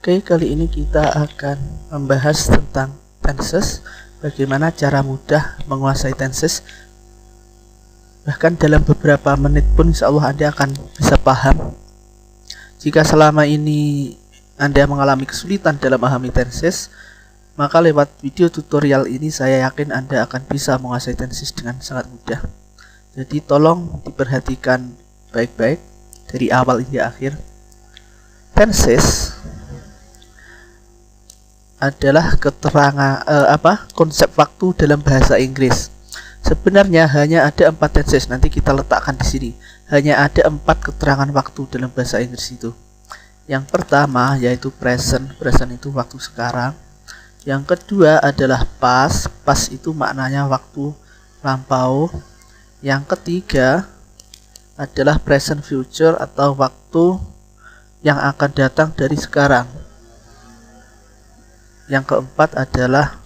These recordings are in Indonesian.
Oke, kali ini kita akan membahas tentang tenses, bagaimana cara mudah menguasai tenses. Bahkan dalam beberapa menit pun insya Allah Anda akan bisa paham. Jika selama ini Anda mengalami kesulitan dalam memahami tenses, maka lewat video tutorial ini saya yakin Anda akan bisa menguasai tenses dengan sangat mudah. Jadi tolong diperhatikan baik-baik dari awal hingga akhir. Tenses adalah keterangan konsep waktu dalam bahasa Inggris. Sebenarnya hanya ada 4 tenses, nanti kita letakkan di sini. Hanya ada 4 keterangan waktu dalam bahasa Inggris itu. Yang pertama yaitu present itu waktu sekarang. Yang kedua adalah past itu maknanya waktu lampau. Yang ketiga adalah present future atau waktu yang akan datang dari sekarang. Yang keempat adalah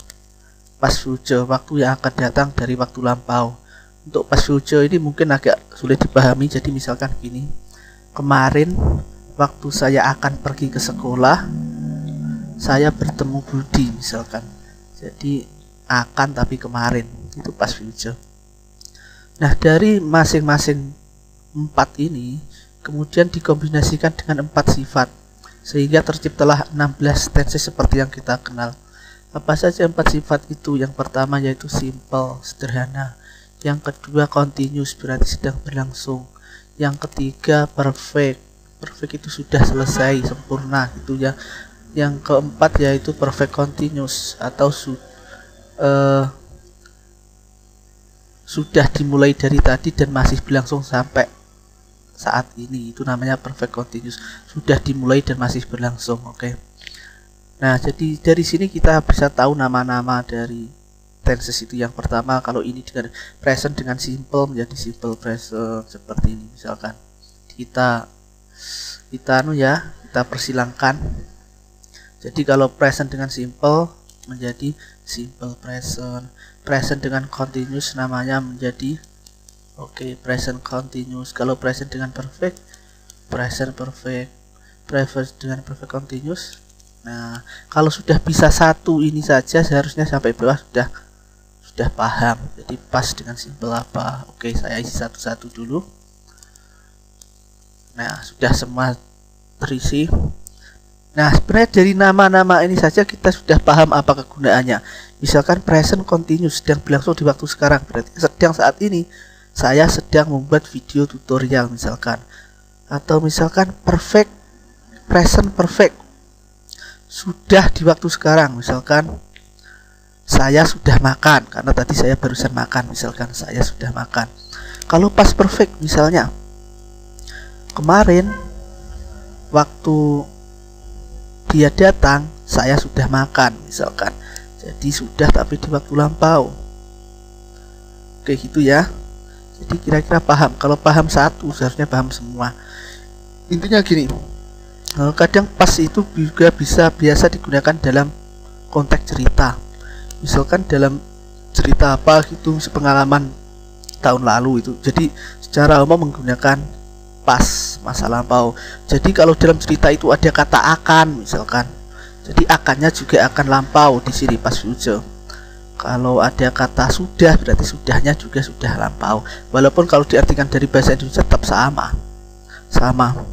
past future, waktu yang akan datang dari waktu lampau. Untuk past future ini mungkin agak sulit dipahami, jadi misalkan gini. Kemarin waktu saya akan pergi ke sekolah, saya bertemu Budi misalkan. Jadi akan tapi kemarin, itu past future. Nah, dari masing-masing 4 ini kemudian dikombinasikan dengan 4 sifat, sehingga terciptalah 16 tenses seperti yang kita kenal. Apa saja 4 sifat itu? Yang pertama yaitu simple, sederhana. Yang kedua continuous, berarti sedang berlangsung. Yang ketiga perfect itu sudah selesai, sempurna gitu ya. Yang keempat yaitu perfect continuous atau sudah dimulai dari tadi dan masih berlangsung sampai saat ini, itu namanya perfect continuous, sudah dimulai dan masih berlangsung. Oke. Nah, jadi dari sini kita bisa tahu nama-nama dari tenses itu. Yang pertama, kalau ini dengan present dengan simple menjadi simple present seperti ini misalkan. Kita persilangkan. Jadi kalau present dengan simple menjadi simple present. Present dengan continuous namanya menjadi present continuous. Kalau present dengan perfect, present perfect. Present dengan perfect continuous. Nah, kalau sudah bisa satu ini saja, seharusnya sampai bawah sudah paham. Jadi pas dengan simple apa? Oke, saya isi satu-satu dulu. Nah, sudah semua terisi. Nah, sebenarnya dari nama-nama ini saja kita sudah paham apa kegunaannya. Misalkan present continuous, sedang berlangsung di waktu sekarang, berarti sedang saat ini. Saya sedang membuat video tutorial misalkan. Atau misalkan perfect, present perfect, sudah di waktu sekarang. Misalkan saya sudah makan, karena tadi saya barusan makan. Misalkan saya sudah makan. Kalau past perfect misalnya, kemarin waktu dia datang, saya sudah makan misalkan. Jadi sudah tapi di waktu lampau. Oke gitu ya. Jadi kira-kira paham. Kalau paham satu, seharusnya paham semua. Intinya gini, kadang pas itu juga biasa digunakan dalam konteks cerita. Misalkan dalam cerita apa gitu, pengalaman tahun lalu itu. Jadi secara umum menggunakan pas, masa lampau. Jadi kalau dalam cerita itu ada kata akan misalkan, jadi akannya juga akan lampau di sini past future. Kalau ada kata sudah, berarti sudahnya juga sudah lampau. Walaupun kalau diartikan dari bahasa Indonesia tetap sama.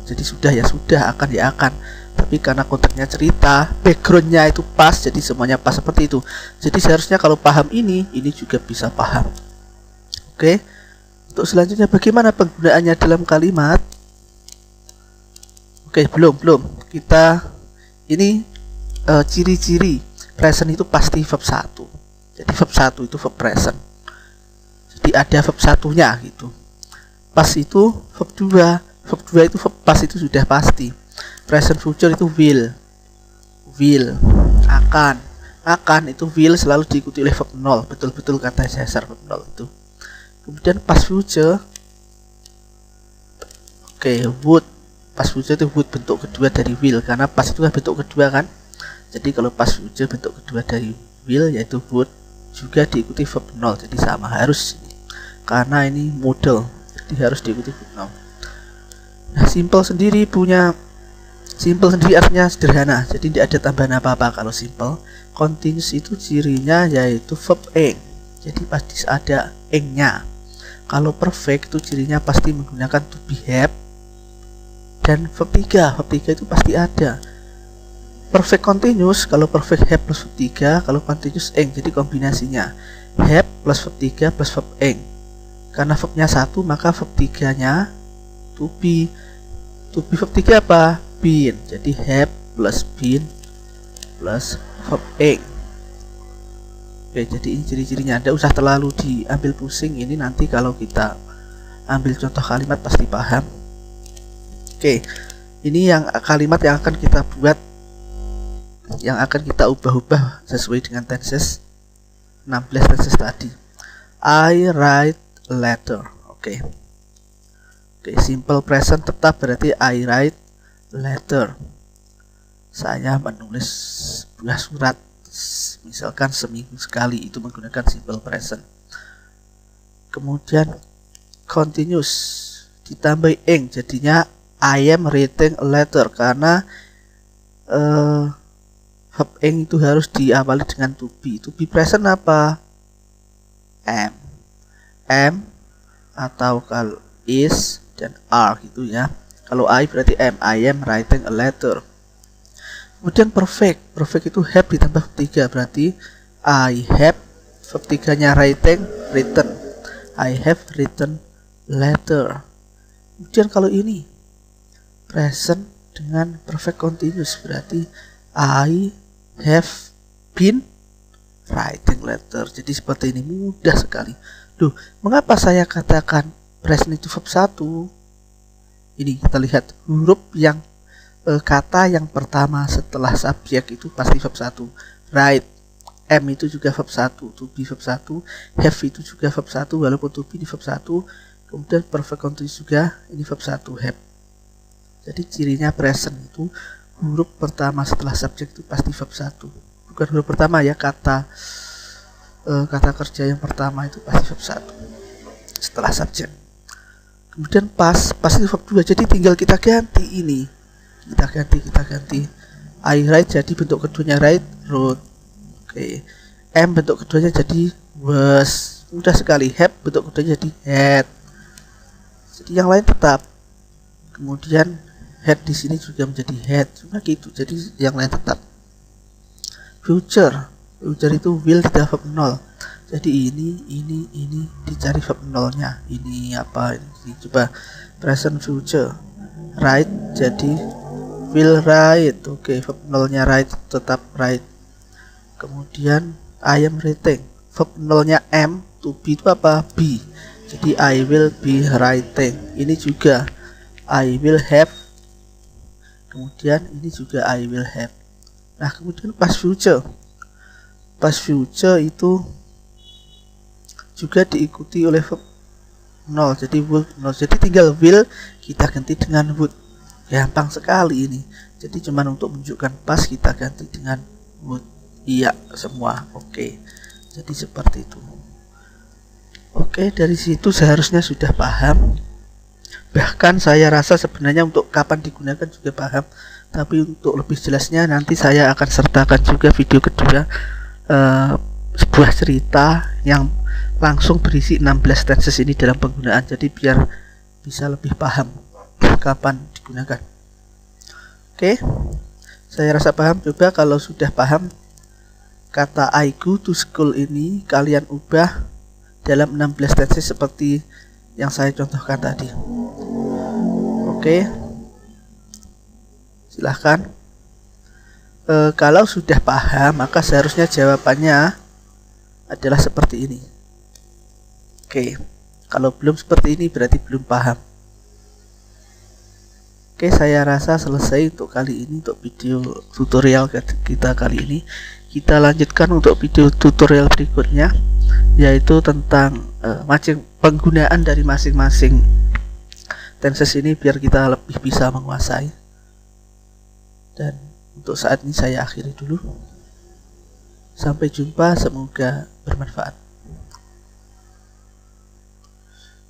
Jadi sudah ya sudah, akan ya akan. Tapi karena konteksnya cerita, backgroundnya itu pas, jadi semuanya pas seperti itu. Jadi seharusnya kalau paham ini juga bisa paham. Oke. Untuk selanjutnya bagaimana penggunaannya dalam kalimat? Oke, belum. Kita ini ciri-ciri present itu pasti verb 1. Jadi verb 1 itu verb present. Jadi ada verb satunya gitu. Pas itu verb 2. Verb 2 itu verb pas itu sudah pasti. Present future itu will. Akan itu will selalu diikuti oleh verb 0. Betul-betul kata Caesar, verb 0 itu. Kemudian past future, would. Past future itu would, bentuk kedua dari will, karena past itu kan bentuk kedua kan. Jadi kalau past future bentuk kedua dari will yaitu would, juga diikuti verb 0. Jadi sama, harus, karena ini model, jadi harus diikuti verb 0. Nah, simple sendiri punya Simple sendiri artinya sederhana, jadi tidak ada tambahan apa-apa. Kalau simple. Continuous itu cirinya yaitu verb ing, jadi pasti ada ing-nya. Kalau perfect itu cirinya pasti menggunakan to be have dan verb 3. Verb 3 itu pasti ada. Perfect continuous, kalau perfect have plus verb 3, kalau continuous ing, jadi kombinasinya have plus verb 3 plus verb ing. Karena verbnya 1, maka verb 3 nya to be. To be verb 3 apa? Been. Jadi have plus been plus verb ing. Oke, jadi ini ciri-cirinya. Anda usah terlalu diambil pusing, ini nanti kalau kita ambil contoh kalimat pasti paham. Oke, ini yang kalimat yang akan kita buat, yang akan kita ubah-ubah sesuai dengan tenses 16 tenses tadi. I write a letter. Oke, simple present tetap berarti I write a letter. Saya menulis sebuah surat, misalkan seminggu sekali, itu menggunakan simple present. Kemudian continuous ditambah ing, jadinya I am writing a letter, karena verb ing itu harus diawali dengan to be. To be present apa? Am atau kalau is dan are gitu ya. Kalau I berarti am, I am writing a letter. Kemudian perfect itu have ditambah verb 3, berarti I have, verb 3 nya writing, written. I have written letter. Kemudian kalau ini present dengan perfect continuous, berarti I have been writing letter. Jadi seperti ini, mudah sekali. Duh, mengapa saya katakan present itu verb 1? Ini kita lihat huruf yang kata yang pertama setelah subjek itu pasti verb 1. Write, am itu juga verb 1, to be verb 1, have itu juga verb 1 walaupun to be di verb 1. Kemudian perfect continuous juga ini verb 1, have. Jadi cirinya present itu huruf pertama setelah subjek itu pasti verb 1. Bukan huruf pertama ya, kata kerja yang pertama itu pasti verb 1 setelah subjek. Kemudian pasti verb 2, jadi tinggal kita ganti ini. Kita ganti I write, jadi bentuk keduanya write, wrote. Oke. Am bentuk keduanya jadi was, mudah sekali. Have bentuk keduanya jadi had. Jadi yang lain tetap. Kemudian had di sini juga menjadi had, cuma gitu. Jadi yang lain tetap. Future itu will tidak verb 0. Jadi ini dicari verb 0-nya. Ini apa? Ini coba present future. Write jadi will write. Oke, verb 0-nya write tetap write. Kemudian I am writing, verb 0-nya am, to be itu apa? Be. Jadi I will be writing. Ini juga I will have. Kemudian ini juga I will have. Nah, kemudian past future itu juga diikuti oleh verb 0, jadi will 0. Jadi tinggal will kita ganti dengan would. Gampang sekali ini. Jadi cuman untuk menunjukkan pas kita ganti dengan would. Iya semua. Oke. Jadi seperti itu. Oke, dari situ seharusnya sudah paham. Bahkan saya rasa sebenarnya untuk kapan digunakan juga paham. Tapi untuk lebih jelasnya nanti saya akan sertakan juga video kedua, sebuah cerita yang langsung berisi 16 tenses ini dalam penggunaan. Jadi biar bisa lebih paham kapan digunakan. Oke, saya rasa paham. Coba kalau sudah paham, kata I go to school ini kalian ubah dalam 16 tenses seperti yang saya contohkan tadi. Oke, silahkan. Kalau sudah paham, maka seharusnya jawabannya adalah seperti ini. Oke, kalau belum seperti ini berarti belum paham. Oke, saya rasa selesai untuk kali ini, untuk video tutorial kita kali ini. Kita lanjutkan untuk video tutorial berikutnya, yaitu tentang penggunaan dari masing-masing tenses ini biar kita lebih bisa menguasai. Dan untuk saat ini saya akhiri dulu. Sampai jumpa, semoga bermanfaat.